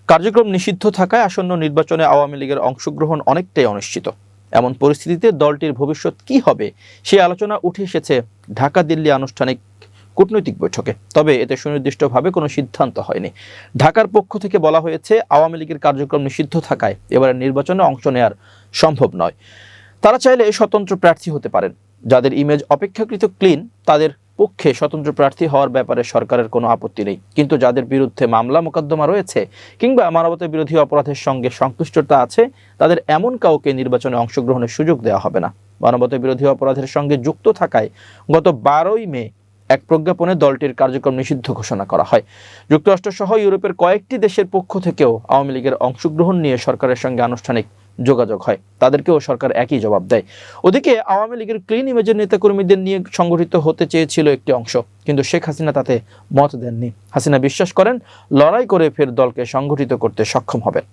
কার্যক্রম নিষিদ্ধ থাকায় আসন্ন নির্বাচনে আওয়ামী লীগের অংশগ্রহণ অনেকটাই অনিশ্চিত। এমন পরিস্থিতিতে দলটির ভবিষ্যৎ কি হবে সে আলোচনা উঠে এসেছে ঢাকা দিল্লি আনুষ্ঠানিক কূটনৈতিক বৈঠকে। তবে এতে সুনির্দিষ্টভাবে কোনো সিদ্ধান্ত হয়নি। ঢাকার পক্ষ থেকে বলা হয়েছে, আওয়ামী লীগের কার্যক্রম নিষিদ্ধ থাকায় এবারের নির্বাচনে অংশ নেওয়ার সম্ভব নয়। তারা চাইলে স্বতন্ত্র প্রার্থী হতে পারেন। যাদের ইমেজ অপেক্ষাকৃত ক্লিন তাদের পক্ষে স্বতন্ত্র প্রার্থী হওয়ার ব্যাপারে সরকারের কোনো আপত্তি নেই। কিন্তু যাদের বিরুদ্ধে মামলা মোকদ্দমা রয়েছে কিংবা মানবতা বিরোধী অপরাধের সঙ্গে সংশ্লিষ্টতা আছে, তাদের এমন কাউকে নির্বাচনে অংশগ্রহণের সুযোগ দেওয়া হবে না। মানবতা বিরোধী অপরাধের সঙ্গে যুক্ত থাকায় গত 12ই মে এক প্রজ্ঞাপনে দলটির কার্যক্রম নিষিদ্ধ ঘোষণা করা হয়। যুক্তরাষ্ট্র সহ ইউরোপের কয়েকটি দেশের পক্ষ থেকেও আওয়ামী লীগের অংশগ্রহণ নিয়ে সরকারের সঙ্গে আনুষ্ঠানিক যোগাযোগ হয়। তাদেরকেও সরকার একই জবাব দেয়। ওদিকে আওয়ামী লীগের ক্লিন ইমেজের নেতাকর্মীদের নিয়ে সংগঠিত হতে চেয়েছিল একটি অংশ, কিন্তু শেখ হাসিনা তাতে মত দেননি। হাসিনা বিশ্বাস করেন লড়াই করে ফের দলকে সংগঠিত করতে সক্ষম হবেন।